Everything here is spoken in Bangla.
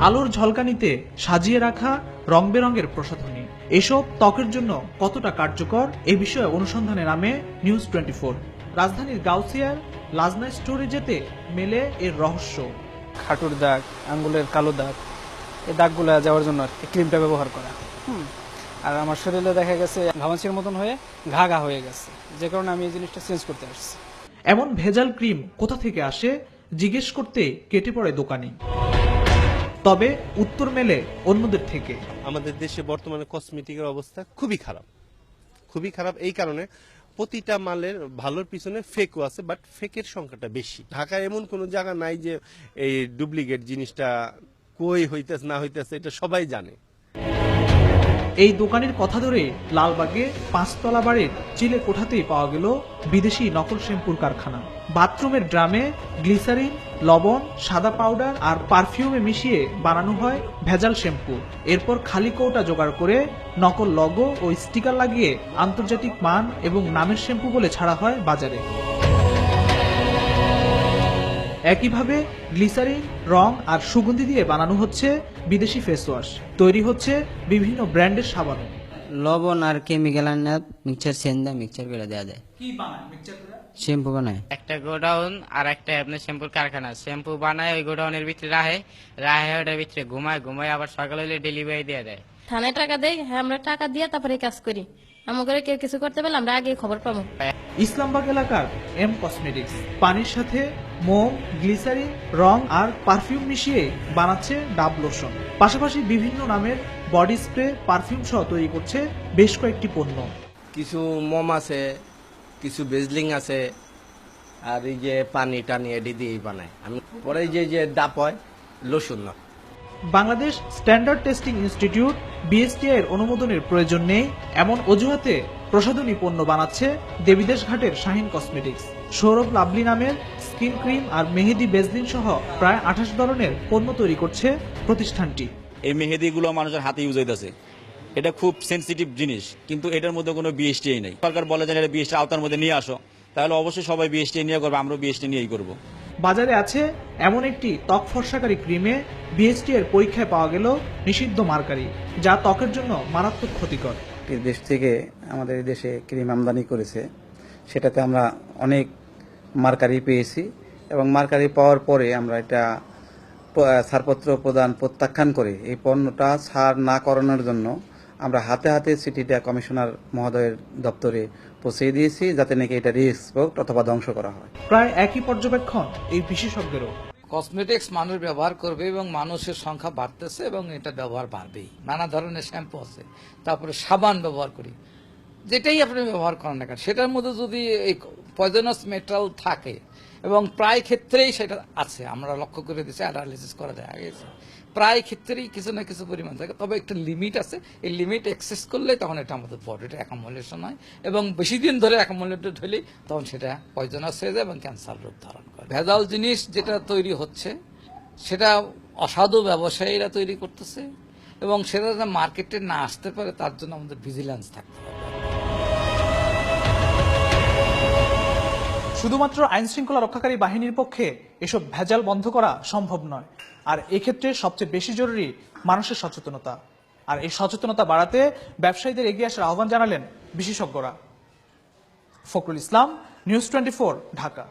আলোর ঝলকানিতে সাজিয়ে রাখা রং বেরঙের প্রসাধনী এসব ত্বকের জন্য কতটা কার্যকর এ বিষয়ে অনুসন্ধানে নামে নিউজ 24। রাজধানীর গাউসিয়ার লাজনা স্টোরে যেতে মেলে এর রহস্য। হাঁটুর দাগ, আঙ্গুলের কালো দাগ, এই দাগগুলো যাওয়ার জন্য এই ক্রিমটা ব্যবহার করা। আর আমার শরীরে দেখা গেছে ঘামাচির মতন হয়ে ঘা ঘা হয়ে গেছে, যে কারণে আমি এই জিনিসটা চেঞ্জ করতে আসছি। এমন ভেজাল ক্রিম কোথা থেকে আসে জিজ্ঞেস করতে কেটে পড়ে দোকানি। তবে উত্তর মেলে অন্যদের থেকে। আমাদের দেশে বর্তমানে কসমেটিকের অবস্থা খুবই খারাপ। এই কারণে প্রতিটা মালের ভালোর পিছনে ফেকও আছে, বাট ফেকের সংখ্যাটা বেশি। ঢাকায় এমন কোনো জায়গা নাই যে এই ডুপ্লিকেট জিনিসটা কই হইতেছে না হইতেছে, এটা সবাই জানে। এই দোকানের কথা ধরে লালবাগে 5 তলা বাড়ির চিলে কোঠাতেই পাওয়া গেল বিদেশি নকল শ্যাম্পুর কারখানা। বাথরুমের ড্রামে গ্লিসারিন, লবণ, সাদা পাউডার আর পারফিউমে মিশিয়ে বানানো হয় ভেজাল শ্যাম্পু। এরপর খালি কৌটা জোগাড় করে নকল লোগো ও স্টিকার লাগিয়ে আন্তর্জাতিক মান এবং নামের শ্যাম্পু বলে ছাড়া হয় বাজারে। একইভাবে গ্লিসারিন, রং আর সুগন্ধি দিয়ে বানানো হচ্ছে বিদেশি ফেস ওয়াশ। তৈরি হচ্ছে বিভিন্ন ব্র্যান্ডের সাবান। লবণ আর কেমিক্যাল আনা মিক্সচার সেন্দা মিক্সচার করে দেওয়া যায়। কি বানায় মিক্সচার করে? শ্যাম্পু বানায়। একটা গোডাউন আর একটা আপনার শ্যাম্পুর কারখানা। শ্যাম্পু বানায় ওই গোডাউনের ভিতরে রাহে ওটার ভিতরে ঘুমায় আবার সকালে হলে ডেলিভারি দিয়ে দেয়। থানায় টাকা দেয়, হ্যাঁ আমরা টাকা দিয়ে তারপরে কাজ করি। আমাকে কেউ কিছু করতে পারলে আমরা আগে খবর পাবো। ইসলামবাগ এলাকার এম কসমেটিক্স পানির সাথে মোম, গ্লিসারিন, রং আর পারফিউম মিশিয়ে বানাচ্ছে ডাব লোশন। পাশাপাশি বিভিন্ন নামের বডি স্প্রে, পারফিউম সহ তৈরি করছে বেশ কয়েকটি পণ্য। কিছু মোম আছে, কিছু বেজলিং আছে, আর এই যে পানি টানি এডি দিয়েই বানায়। আমি পরে যে ডাব হয় লোশন না। Bangladesh standard testing institute BSTI এর অনুমোদনের প্রয়োজন নেই এমন অজুহাতে প্রসাধনী পণ্য বানাচ্ছে দেবীদেশ ঘাটের শাহিন কসমেটিক্স। সৌরভ লাভলি নামের স্কিন ক্রিম আর মেহেদি বেজলিন সহ প্রায় 28 ধরনের পণ্য তৈরি করছে প্রতিষ্ঠানটি। এই মেহেদিগুলো মানুষের হাতে ইউজ হইতেছে। এটা খুব সেন্সিটিভ জিনিস, কিন্তু এটার মধ্যে কোনো বিএসটিআই নেই। সরকার বলে যে এটা বিএসটি আওতার মধ্যে নিয়ে আসো, তাহলে অবশ্যই সবাই বিএসটিআই নিয়ে করবে, আমরা বিএসটি নিয়েই করব। বাজারে আছে এমন একটি ত্বক ফর্সাকারী ক্রিমে বিএসটিআই এর পরীক্ষায় পাওয়া গেল নিষিদ্ধ মার্কারি, যা ত্বকের জন্য মারাত্মক ক্ষতিকর। দেশ থেকে আমাদের দেশে ক্রিম আমদানি করেছে, সেটাতে আমরা অনেক মার্কারি পেয়েছি এবং মার্কারি পাওয়ার পরে আমরা এটা ছাড়পত্র প্রদান প্রত্যাখ্যান করে এই পণ্যটা ছাড় না করানোর জন্য আমরা হাতে হাতে চিঠিটা কমিশনার মহোদয়ের দপ্তরে পৌঁছে দিয়েছি, যাতে নাকি এটা রিএক্সপোর্ট অথবা ধ্বংস করা হয়। প্রায় একই পর্যবেক্ষণ এই বিশেষজ্ঞেরও। কসমেটিক্স মানুষ ব্যবহার করবে এবং মানুষের সংখ্যা বাড়তেছে এবং এটা ব্যবহার বাড়বেই। নানা ধরনের শ্যাম্পু আছে, তারপরে সাবান ব্যবহার করি, যেটাই আপনি ব্যবহার করেন না কেন সেটার মধ্যে যদি এই পয়জনাস মেটাল থাকে, এবং প্রায় ক্ষেত্রেই সেটা আছে, আমরা লক্ষ্য করে দিচ্ছি, অ্যানালিসিস করা দেখা গেছে প্রায় ক্ষেত্রেই কিছু না কিছু পরিমাণ থাকে। তবে একটা লিমিট আছে, এই লিমিট এক্সেস করলে তখন এটা আমাদের বডিতে অ্যাকোমোলেশন হয় এবং বেশি দিন ধরে অ্যাকোমোলেটেড হলে তখন সেটা পয়জনাস হয়ে যায় এবং ক্যান্সার রূপ ধারণ করে। ভেজাল জিনিস যেটা তৈরি হচ্ছে সেটা অসাধু ব্যবসায়ীরা তৈরি করতেছে এবং সেটা যেন মার্কেটে না আসতে পারে তার জন্য আমাদের ভিজিল্যান্স থাকতে হবে। শুধুমাত্র আইন শৃঙ্খলা রক্ষাকারী বাহিনীর পক্ষে এসব ভেজাল বন্ধ করা সম্ভব নয়, আর এক্ষেত্রে সবচেয়ে বেশি জরুরি মানুষের সচেতনতা। আর এই সচেতনতা বাড়াতে ব্যবসায়ীদের এগিয়ে আসার আহ্বান জানালেন বিশেষজ্ঞরা। ফখরুল ইসলাম, নিউজ 24, ঢাকা।